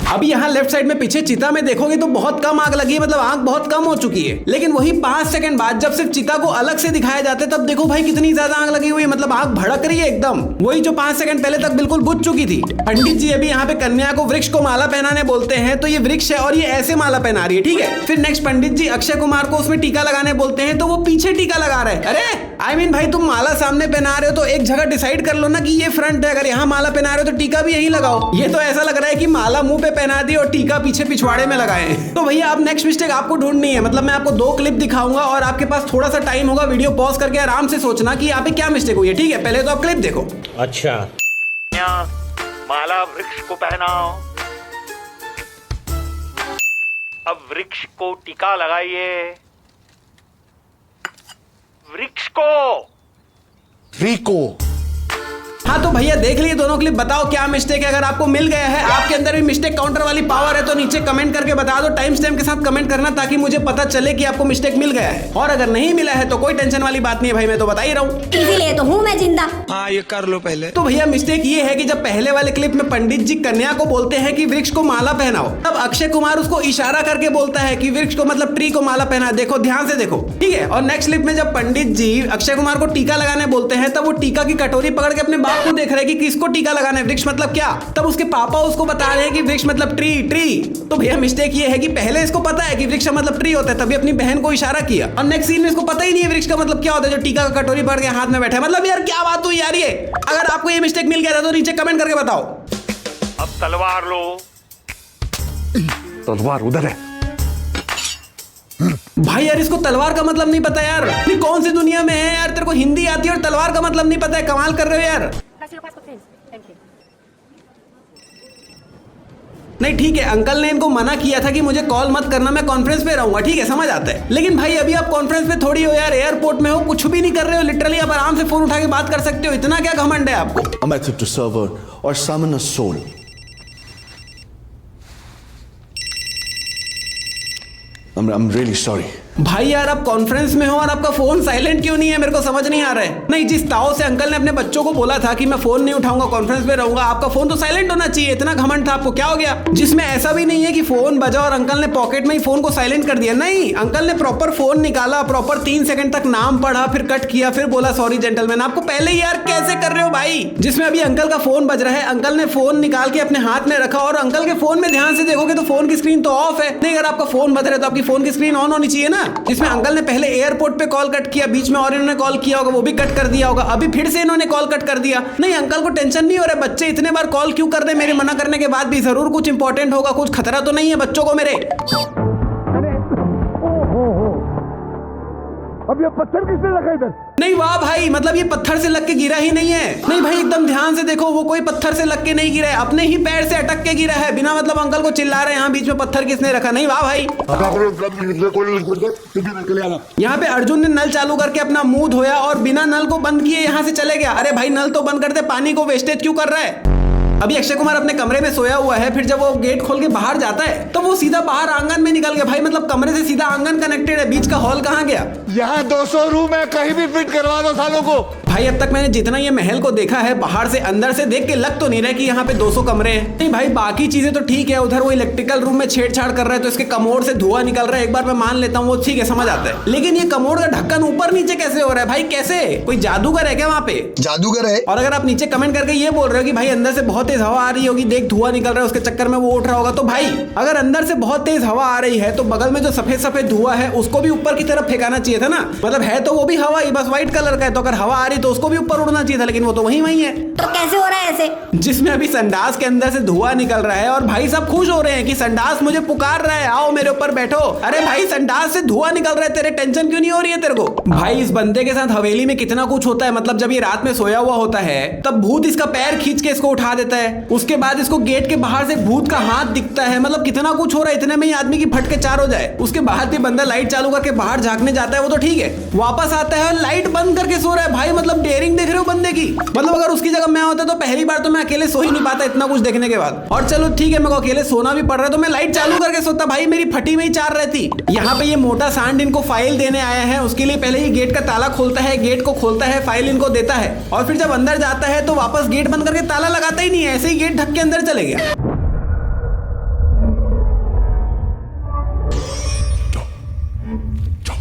अभी यहाँ left side में पीछे चिता में देखोगे तो बहुत कम आग लगी है, मतलब आग बहुत कम हो चुकी है। लेकिन वही 5 सेकंड बाद जब सिर्फ चिता को अलग से दिखाया जाता है तब देखो भाई कितनी ज्यादा आग लगी हुई है, मतलब आग भड़क रही है एकदम, वही जो 5 सेकंड पहले तक बिल्कुल बुझ चुकी थी। पंडित जी अभी यहाँ पे कन्या को वृक्ष को माला पहनाने बोलते हैं, तो ये वृक्ष है और ये ऐसे माला पहना रही है, ठीक है। फिर नेक्स्ट पंडित जी अक्षय कुमार को उसमें टीका लगाने बोलते हैं, तो वो पीछे टीका लगा रहे हैं। अरे भाई तुम माला सामने पहना रहे हो तो एक जगह डिसाइड कर लो ना कि ये फ्रंट है, अगर यहाँ माला पहना रहे हो तो टीका भी यही लगाओ। ये तो ऐसा लग रहा है कि माला मुंह पे पहना दी और टीका पीछे पिछवाड़े में लगाए। तो भैया आप नेक्स्ट मिस्टेक आपको ढूंढनी है, मतलब मैं आपको 2 क्लिप दिखाऊंगा और आपके पास थोड़ा सा टाइम होगा, वीडियो पॉज करके आराम से सोचना कि यहाँ पे क्या मिस्टेक हुई है, ठीक है। पहले तो आप क्लिप देखो। अच्छा, माला वृक्ष को पहनाओ, अब वृक्ष को टीका लगाइए, वृक्ष को रिको। हाँ तो भैया देख लिए दोनों क्लिप, बताओ क्या मिस्टेक है। अगर आपको मिल गया है, आपके अंदर भी मिस्टेक काउंटर वाली पावर है, तो नीचे कमेंट करके बता दो, टाइम स्टैम्प के साथ कमेंट करना, ताकि मुझे पता चले कि आपको मिस्टेक मिल गया है। और अगर नहीं मिला है तो कोई टेंशन वाली बात नहीं है भाई, मैं तो बता ही रहा हूँ, इसीलिए तो हूँ मैं जिंदा। हाँ ये कर लो पहले। तो भैया मिस्टेक ये है कि जब पहले वाले क्लिप में पंडित जी कन्या को बोलते हैं कि वृक्ष को माला पहनाओ, तब अक्षय कुमार उसको इशारा करके बोलता है कि वृक्ष को मतलब ट्री को माला पहना। देखो ध्यान से देखो, ठीक है। और नेक्स्ट क्लिप में जब पंडित जी अक्षय कुमार को टीका लगाने बोलते हैं, तब वो टीका की कटोरी पकड़ के अपने बाप को देख रहे हैं कि किसको टीका लगाना है, वृक्ष मतलब क्या। तब उसके पापा उसको बता रहे हैं कि वृक्ष मतलब ट्री। तो भैया मिस्टेक ये है कि पहले इसको पता है कि वृक्ष मतलब ट्री होता है, तभी अपनी बहन को इशारा किया, और नेक्स्ट सीन में इसको पता ही नहीं है वृक्ष का मतलब क्या होता है, जो टीका का कटोरी पकड़ के हाथ में बैठा है। मतलब यार क्या बात हुई यार ये। अगर आपको ये मिस्टेक मिल गया था तो नीचे कमेंट करके बताओ। अब तलवार लो। तलवार उधर है भाई यार इसको तलवार का मतलब नहीं पता यार, ये कौन सी दुनिया में है यार, तेरे को हिंदी आती है और तलवार का मतलब नहीं पता है, कमाल कर रहे हो यार। नहीं ठीक है, अंकल ने इनको मना किया था कि मुझे कॉल मत करना, मैं कॉन्फ्रेंस पे रहूंगा, ठीक है समझ आता है। लेकिन भाई अभी आप कॉन्फ्रेंस पे थोड़ी हो यार, एयरपोर्ट में हो, कुछ भी नहीं कर रहे हो, लिटरली आप आराम से फोन उठा के बात कर सकते हो, इतना क्या घमंड है आपको। A method to server or summon a soul. I'm really sorry. भाई यार आप कॉन्फ्रेंस में हो और आपका फोन साइलेंट क्यों नहीं है, मेरे को समझ नहीं आ रहा है। नहीं, जिस ताव से अंकल ने अपने बच्चों को बोला था कि मैं फोन नहीं उठाऊंगा, कॉन्फ्रेंस में रहूंगा, आपका फोन तो साइलेंट होना चाहिए, इतना घमंड था आपको, क्या हो गया। जिसमें ऐसा भी नहीं है कि फोन बजा और अंकल ने पॉकेट में ही फोन को साइलेंट कर दिया, नहीं, अंकल ने प्रॉपर फोन निकाला, प्रॉपर 3 सेकंड तक नाम पढ़ा, फिर कट किया, फिर बोला सॉरी जेंटलमैन। आपको पहले ही यार कैसे कर रहे हो भाई। जिसमें अभी अंकल का फोन बज रहा है, अंकल ने फोन निकाल के अपने हाथ में रखा, और अंकल के फोन में ध्यान से देखोगे तो फोन की स्क्रीन तो ऑफ है। नहीं, अगर आपका फोन बज रहा है तो आपकी फोन की स्क्रीन ऑन होनी चाहिए ना। जिसमें अंकल ने पहले एयरपोर्ट पे कॉल कट किया, बीच में और इन्होंने कॉल किया होगा, वो भी कट कर दिया होगा, अभी फिर से इन्होंने कॉल कट कर दिया। नहीं, अंकल को टेंशन नहीं हो रहा है, बच्चे इतने बार कॉल क्यों कर रहे हैं मेरे मना करने के बाद भी, जरूर कुछ इंपॉर्टेंट होगा, कुछ खतरा तो नहीं है बच्चों को मेरे। अब ये पत्थर किसने रखा इधर? नहीं वाह भाई, मतलब ये पत्थर से लग के गिरा ही नहीं है। नहीं भाई एकदम ध्यान से देखो, वो कोई पत्थर से लग के नहीं गिरा है, अपने ही पैर से अटक के गिरा है, बिना मतलब अंकल को चिल्ला रहे हैं यहाँ बीच में पत्थर किसने रखा। नहीं वाह भाई। यहाँ पे अर्जुन ने नल चालू करके अपना मुंह धोया और बिना नल को बंद किए यहाँ से चले गया। अरे भाई नल तो बंद कर दे, पानी को वेस्टेज क्यों कर रहा है। अभी अक्षय कुमार अपने कमरे में सोया हुआ है, फिर जब वो गेट खोल के बाहर जाता है तो वो सीधा बाहर आंगन में निकल गया। भाई मतलब कमरे से सीधा आंगन कनेक्टेड है, बीच का हॉल कहाँ गया। यहाँ 200 रूम है, कहीं भी फिट करवा दो सालों को। भाई अब तक मैंने जितना ये महल को देखा है, बाहर से अंदर से देख के लग तो नहीं रहा कि यहाँ पे 200 कमरे हैं। नहीं भाई बाकी चीजें तो ठीक है, उधर वो इलेक्ट्रिकल रूम में छेड़छाड़ कर रहा है तो इसके कमोड से धुआं निकल रहा है, एक बार मैं मान लेता हूँ, वो ठीक है समझ आता है। लेकिन ये कमोड का ढक्कन ऊपर नीचे कैसे हो रहा है भाई, कैसे, कोई जादूगर है क्या वहाँ पे। जादूगर है। और अगर आप नीचे कमेंट करके ये बोल रहे हो कि भाई अंदर से बहुत तेज हवा आ रही होगी, देख धुआं निकल रहा है, उसके चक्कर में वो उठ रहा होगा, तो भाई अगर अंदर से बहुत तेज हवा आ रही है तो बगल में जो सफेद सफेद धुआं है उसको भी ऊपर की तरफ फेंकाना चाहिए था ना। मतलब है तो वो भी हवा ही, बस व्हाइट कलर का है, तो अगर हवा आ रही तो उसको भी ऊपर उड़ना चाहिए था, लेकिन वो तो वही है। तो कैसे हो रहा है ऐसे। जिसमें अभी संडास के अंदर से धुआं निकल रहा है और भाई सब खुश हो रहे हैं कि संडास मुझे पुकार रहा है, आओ मेरे ऊपर बैठो। अरे भाई संडास से धुआं निकल रहा है, तेरे टेंशन क्यों नहीं हो रही है तेरे को। भाई इस बंदे के साथ हवेली में कितना कुछ होता है, मतलब जब ये रात में सोया हुआ होता है तब भूत इसका पैर खींच के इसको उठा देता है, उसके बाद इसको गेट के बाहर से भूत का हाथ दिखता है, मतलब कितना कुछ हो रहा है, इतने में ही आदमी की फट के 4 हो जाए। उसके बाद भी बंदा लाइट चालू करके बाहर झांकने जाता है, वो तो ठीक है, वापस आता है और लाइट बंद करके सो रहा है। भाई मतलब डेयरिंग देख रहे हो बंदे की, मतलब अगर उसकी जगह मैं होता तो पहली बार तो मैं अकेले सो ही नहीं पाता इतना कुछ देखने के बाद। और चलो ठीक है, मेरे को अकेले सोना भी पड़ रहा है तो मैं लाइट चालू करके सोता, भाई मेरी फटी में ही 4 रहती। यहाँ पे ये मोटा सांड इनको फाइल देने आया है, उसके लिए पहले ये गेट का ताला खोलता है, गेट को खोलता है, फाइल इनको देता है, और फिर जब अंदर जाता है तो वापस गेट बंद करके ताला लगाता ही नहीं है, ऐसे ही गेट ढक के अंदर चले गया।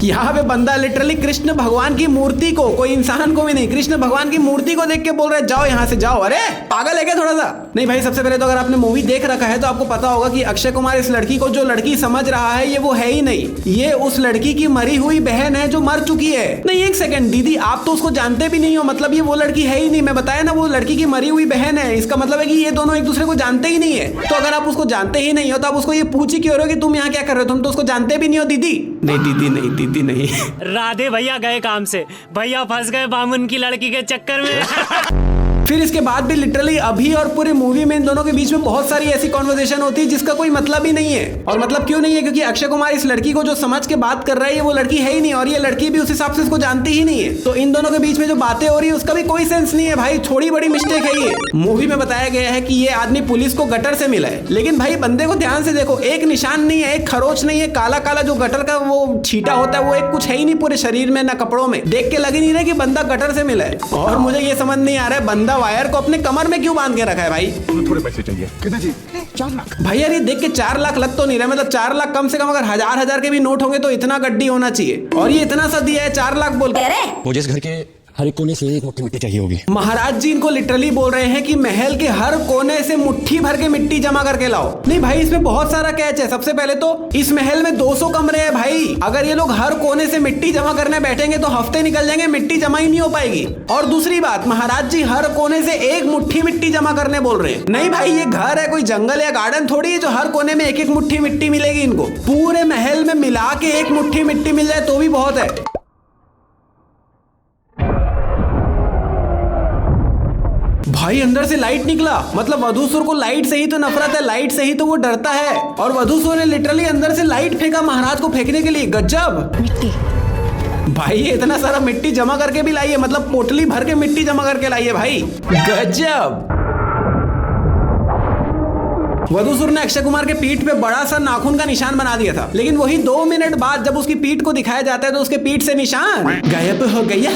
यहाँ पे बंदा लिटरली कृष्ण भगवान की मूर्ति को, कोई इंसान को भी नहीं, कृष्ण भगवान की मूर्ति को देख के बोल रहे हैं जाओ यहाँ से जाओ। अरे पागल है क्या थोड़ा सा? नहीं भाई, सबसे पहले तो अगर आपने मूवी देख रखा है तो आपको पता होगा कि अक्षय कुमार इस लड़की को, जो लड़की समझ रहा है, ये वो है ही नहीं, ये उस लड़की की मरी हुई बहन है जो मर चुकी है। नहीं एक सेकंड दीदी, आप तो उसको जानते भी नहीं हो, मतलब ये वो लड़की है ही नहीं। मैं बताया ना, वो लड़की की मरी हुई बहन है, इसका मतलब है कि ये दोनों एक दूसरे को जानते ही नहीं है। तो अगर आप उसको जानते ही नहीं हो तो आप उसको ये पूछ ही क्यों रहे हो कि तुम यहाँ क्या कर रहे हो? तुम तो उसको जानते भी नहीं हो दीदी। नहीं दीदी नहीं, दीदी नहीं। राधे भैया गए काम से, भैया फंस गए बामुन की लड़की के चक्कर में। फिर इसके बाद भी लिटरली अभी और पूरे मूवी में इन दोनों के बीच में बहुत सारी ऐसी कॉन्वर्सेशन होती है जिसका कोई मतलब ही नहीं है। और मतलब क्यों नहीं है? क्योंकि अक्षय कुमार इस लड़की को जो समझ के बात कर रहा है, ये वो लड़की है ही नहीं, और ये लड़की भी उस हिसाब से इसको जानती ही नहीं है। तो इन दोनों के बीच में जो बातें हो रही है उसका भी कोई सेंस नहीं है भाई, थोड़ी बड़ी मिस्टेक है ये। मूवी में बताया गया है कि ये आदमी पुलिस को गटर से मिला है, लेकिन भाई बंदे को ध्यान से देखो, एक निशान नहीं है, एक खरोच नहीं है, काला काला जो गटर का वो छींटा होता है वो एक कुछ है ही नहीं पूरे शरीर में, ना कपड़ों में। देख के लग ही नहीं रहा कि बंदा गटर से मिला है। और मुझे ये समझ नहीं आ रहा है बंदा वायर को अपने कमर में क्यों बांध के रखा है भाई? थोड़े पैसे चाहिए। कितने चाहिए? 4 लाख। भाई यार ये देख के 4 लाख लग तो नहीं रहा, मतलब 4 लाख कम से कम अगर हजार के भी नोट होंगे तो इतना गड्डी होना चाहिए, और ये इतना सा दिया है 4 लाख बोल के। अरे मुझे इस घर के हर एक कोने से एक मुट्ठी मिट्टी चाहिए होगी। महाराज जी इनको लिटरली बोल रहे हैं कि महल के हर कोने से मुट्ठी भर के मिट्टी जमा करके लाओ। नहीं भाई, इसमें बहुत सारा कैच है। सबसे पहले तो इस महल में 200 कमरे हैं भाई, अगर ये लोग हर कोने से मिट्टी जमा करने बैठेंगे तो हफ्ते निकल जाएंगे, मिट्टी जमा ही नहीं हो पाएगी। और दूसरी बात, महाराज जी हर कोने से एक मुट्ठी मिट्टी जमा करने बोल रहे हैं। नहीं भाई, ये घर है, कोई जंगल या गार्डन थोड़ी है जो हर कोने में एक एक मुट्ठी मिट्टी मिलेगी इनको। पूरे महल में मिला के एक मुट्ठी मिट्टी मिल जाए तो भी बहुत है। भाई अंदर से लाइट निकला, मतलब वधूसुर को लाइट से ही तो नफरत है, लाइट से ही तो वो डरता है। और वधूसुर ने लिटरली अंदर से लाइट फेंका महाराज को फेंकने के लिए। गजब मिट्टी। भाई ये इतना सारा मिट्टी जमा करके भी लाई है, मतलब पोटली भर के मिट्टी जमा करके लाई है भाई, गजब। वधूसुर ने अक्षय कुमार के पीठ पे बड़ा सा नाखून का निशान बना दिया था, लेकिन वही 2 मिनट बाद जब उसकी पीठ को दिखाया जाता है तो उसके पीठ से निशान गायब हो गया।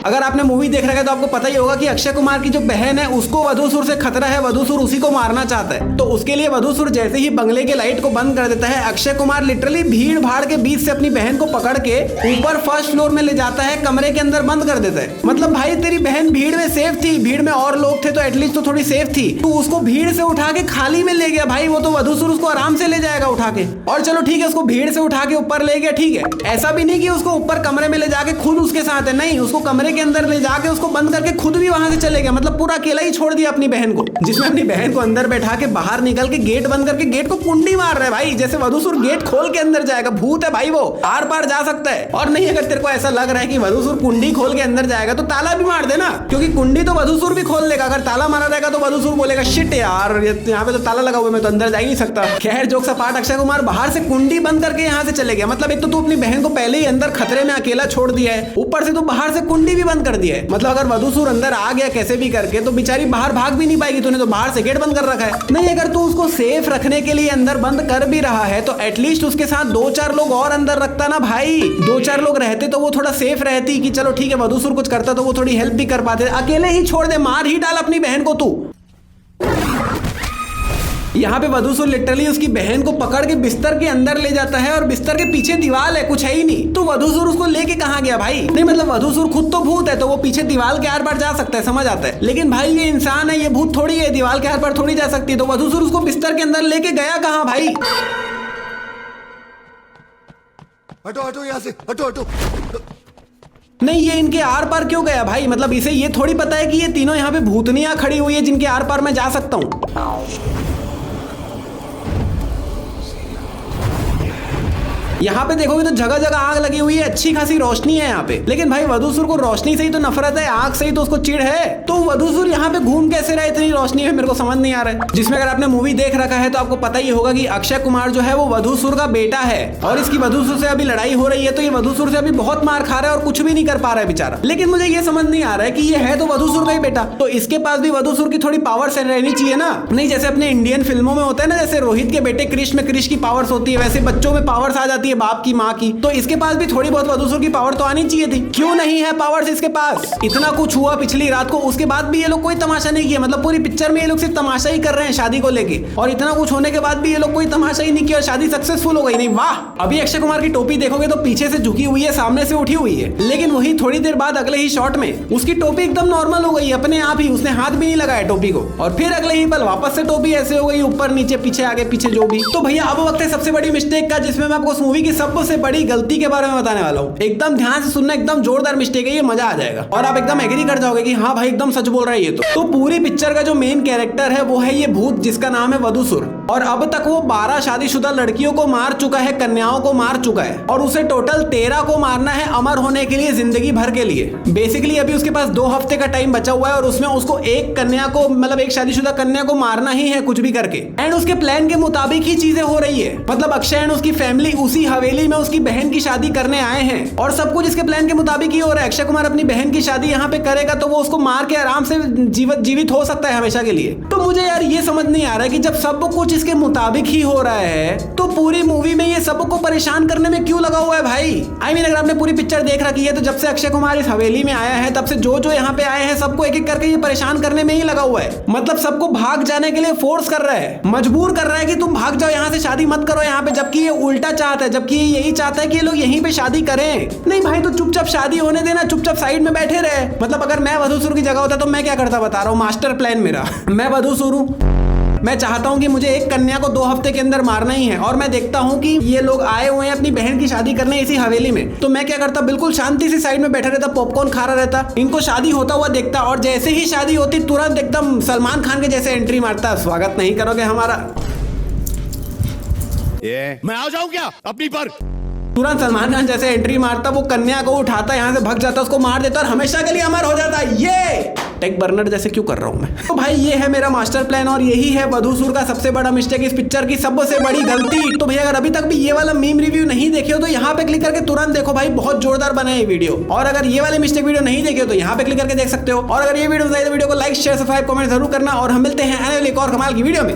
अगर आपने मूवी देख रखा है तो आपको पता ही होगा कि अक्षय कुमार की जो बहन है उसको वधूसुर से खतरा है, वधूसुर उसी को मारना चाहता है। तो उसके लिए वधूसुर जैसे ही बंगले के लाइट को बंद कर देता है, अक्षय कुमार लिटरली भीड़ भाड़ के बीच से अपनी बहन को पकड़ के ऊपर फर्स्ट फ्लोर में ले जाता है, कमरे के अंदर बंद कर देता है। मतलब भाई तेरी बहन भीड़ में सेफ थी, भीड़ में और लोग थे तो एटलीस्ट तो थोड़ी सेफ थी, तू उसको भीड़ से उठा के खाली में ले गया भाई। वो तो वधूसुर उसको आराम से ले जाएगा उठा के, और चलो ठीक है उसको भीड़ से उठा के ऊपर ले गया, ठीक है। ऐसा भी नहीं कि उसको ऊपर कमरे में ले जाके खुद उसके साथ है, नहीं, उसको कमरे के अंदर ले जाके उसको बंद करके खुद भी वहां से चले गया, मतलब पूरा अकेला ही छोड़ दिया अपनी बहन को, जिसमें अपनी बहन को अंदर बैठा के बाहर निकल के गेट बंद करके गेट को कुंडी मार रहा है भाई, जैसे वधूसुर गेट खोल के अंदर जाएगा। भूत है भाई, वो आर पार जा सकता है। और नहीं, अगर तेरे को ऐसा लग रहा है कि वधूसुर कुंडी खोल के अंदर जाएगा तो ताला भी मार देना, क्योंकि कुंडी तो वधूसुर भी खोल लेगा। अगर ताला मारा रहेगा तो वधूसुर बोलेगा शिट यार, यहाँ पे तो ताला लगा हुआ है, मैं तो अंदर जा ही नहीं सकता। खैर जोक सा पार्ट, अक्षय कुमार बाहर से कुंडी बंद करके यहाँ से चले गया। मतलब एक तो तू अपनी बहन को पहले ही अंदर खतरे में अकेला छोड़ दिया है, ऊपर से तू बाहर से कुंडी भी बंद कर दिया है। मतलब अगर वधूसुर अंदर आ गया कैसे भी करके तो बेचारी बाहर भाग भी नहीं पाएगी, तूने तो बाहर से गेट बंद कर रखा है। नहीं, अगर तू उसको सेफ रखने के लिए अंदर बंद कर भी रहा है तो एटलीस्ट उसके साथ 2-4 लोग और अंदर रखता ना भाई। 2-4 लोग रहते तो वो थोड़ा सेफ रहती कि चलो ठीक है वधूसुर कुछ करता तो वो थोड़ी हेल्प भी कर पाते। अकेले ही छोड़ दे, मार ही डाल अपनी बहन को तू। यहाँ पे वधूसुर लिटरली उसकी बहन को पकड़ के बिस्तर के अंदर ले जाता है, और बिस्तर के पीछे दीवार है, कुछ है ही नहीं। तो वधूसुर उसको लेके कहाँ गया भाई? नहीं मतलब वधूसुर खुद तो भूत है तो वो पीछे दीवार के आर पार जा सकता है, समझ आता है, लेकिन भाई ये इंसान है, ये भूत थोड़ी है, दीवार के आर पार थोड़ी जा सकती है। तो वधूसुर उसको बिस्तर के अंदर लेके गया कहाँ भाई? हटो हटो यहाँ से, हटो हटो। नहीं, ये इनके आर पार क्यों गया भाई? मतलब इसे ये थोड़ी पता है कि ये तीनों यहाँ पे भूतनियां खड़ी हुई है जिनके आर पार मैं जा सकता हूँ। यहाँ पे देखोगे तो जगह जगह आग लगी हुई है, अच्छी खासी रोशनी है यहाँ पे, लेकिन भाई वधूसुर को रोशनी से ही तो नफरत है, आग से ही तो उसको चिढ़ है। तो वधूसुर यहाँ पे घूम कैसे रहा है इतनी रोशनी में, मेरे को समझ नहीं आ रहा है। जिसमें अगर आपने मूवी देख रखा है तो आपको पता ही होगा कि अक्षय कुमार जो है वो वधूसुर का बेटा है, और इसकी वधूसुर से अभी लड़ाई हो रही है, तो ये वधूसुर से अभी बहुत मार खा रहा है और कुछ भी नहीं कर पा रहा है बेचारा। लेकिन मुझे ये समझ नहीं आ रहा है कि ये है तो वधूसुर का ही बेटा, तो इसके पास भी वधूसुर की थोड़ी पावर्स रहनी चाहिए ना। नहीं जैसे अपने इंडियन फिल्मों में होता है ना, जैसे रोहित के बेटे कृष्ण में कृष्ण की पावर्स होती है, वैसे बच्चों में पावर्स आ जाती है के बाप की माँ की, तो इसके पास भी थोड़ी बहुत वधूसुर की पावर तो आनी चाहिए थी। क्यों नहीं है पावर्स इसके पास? इतना कुछ हुआ पिछली रात को, उसके बाद भी ये लोग कोई तमाशा नहीं किया। मतलब पूरी पिक्चर में ये लोग सिर्फ तमाशा ही कर रहे हैं शादी को लेके, और इतना कुछ होने के बाद भी ये लोग कोई तमाशा ही नहीं किया, शादी सक्सेसफुल हो गई। नहीं वाह। अभी अक्षय कुमार की टोपी देखोगे तो पीछे से झुकी हुई है, सामने से उठी हुई है, लेकिन वही थोड़ी देर बाद अगले ही शॉट में उसकी टोपी एकदम नॉर्मल हो गई अपने आप ही, उसने हाथ भी नहीं लगाया टोपी को, और फिर अगले ही पल वापस से टोपी ऐसे हो गई, ऊपर नीचे पीछे आगे पीछे जो भी। तो भैया अब वक्त है सबसे बड़ी मिस्टेक का, जिसमें मैं आपको उस मूवी की सबसे बड़ी गलती के बारे में बताने वाला हूँ। एकदम ध्यान से सुनना, एकदम जोरदार मिस्टेक है ये, मजा आ जाएगा और आप एकदम एग्री कर जाओगे कि हाँ भाई एकदम सच बोल रहा है ये। तो पूरी पिक्चर का जो मेन कैरेक्टर है वो है ये भूत, जिसका नाम है वधूसुर, और अब तक वो 12 शादीशुदा लड़कियों को मार चुका है, कन्याओं को मार चुका है, और उसे टोटल 13 को मारना है अमर होने के लिए, जिंदगी भर के लिए। बेसिकली अभी उसके पास 2 हफ्ते का टाइम बचा हुआ है, और उसमें उसको एक कन्या को, मतलब एक शादीशुदा कन्या को मारना ही है कुछ भी करके। एंड उसके प्लान के मुताबिक ही चीजें हो रही है। मतलब अक्षय एंड उसकी फैमिली उसी हवेली में उसकी बहन की शादी करने आए हैं, और सब कुछ इसके प्लान के मुताबिक ही हो रहा है। अक्षय कुमार अपनी बहन की शादी यहाँ पे करेगा तो वो उसको मार के आराम से जीवित हो सकता है हमेशा के लिए। तो मुझे यार ये समझ नहीं आ रहा है कि जब सब कुछ इसके मुताबिक ही हो रहा है तो पूरी मूवी में ये सबको परेशान करने में क्यों लगा हुआ है भाई? आई मीन अगर आपने पूरी पिक्चर देख रखी है तो जब से अक्षय कुमार इस हवेली में आया है तब से जो यहाँ पे आए हैं सबको एक एक करके ये परेशान करने में ही लगा हुआ है। मतलब सबको भाग जाने के लिए फोर्स कर रहा है, मजबूर कर रहा है कि तुम भाग जाओ यहाँ से, शादी मत करो यहाँ पे, जबकि ये उल्टा चाहता है, जबकि ये यही चाहता है कि ये लोग यहीं पे शादी करें। नहीं भाई तो चुपचाप शादी होने देना, चुपचाप साइड में बैठे रहे। मतलब अगर मैं वधूसुर की जगह होता तो मैं क्या करता बता रहा हूँ, मास्टर प्लान मेरा। मैं वधूसुर हूँ, मैं चाहता हूं कि मुझे एक कन्या को 2 हफ्ते के अंदर मारना ही है, और मैं देखता हूं कि ये लोग आए हुए हैं अपनी बहन की शादी करने इसी हवेली में, तो मैं क्या करता, बिल्कुल शांति से साइड में बैठा रहता, पॉपकॉर्न खा रहा रहता, इनको शादी होता हुआ देखता, और जैसे ही शादी होती तुरंत एकदम सलमान खान के जैसे एंट्री मारता। स्वागत नहीं करोगे हमारा? मैं आ जाऊं क्या अपनी पर? तुरंत सलमान खान जैसे एंट्री मारता, वो कन्या को उठाता, यहाँ से भग जाता, उसको मार देता और हमेशा के लिए अमर हो जाता। ये टेक बर्नर जैसे क्यों कर रहा हूं मैं? तो भाई ये है मेरा मास्टर प्लान, और यही है वधूसुर का सबसे बड़ा मिस्टेक, इस पिक्चर की सबसे बड़ी गलती। तो भैया अगर अभी तक भी ये वाला मीम रिव्यू नहीं देखे हो तो यहाँ पे क्लिक करके तुरंत देखो भाई, बहुत जोरदार बना है ये वीडियो। और अगर ये वाले मिस्टेक वीडियो नहीं देखे हो तो यहाँ पे क्लिक करके देख सकते हो। और अगर ये वीडियो पसंद आए तो वीडियो को लाइक शेयर सब्सक्राइब कमेंट जरूर करना, और हम मिलते हैं आने वाली एक और कमाल की वीडियो में।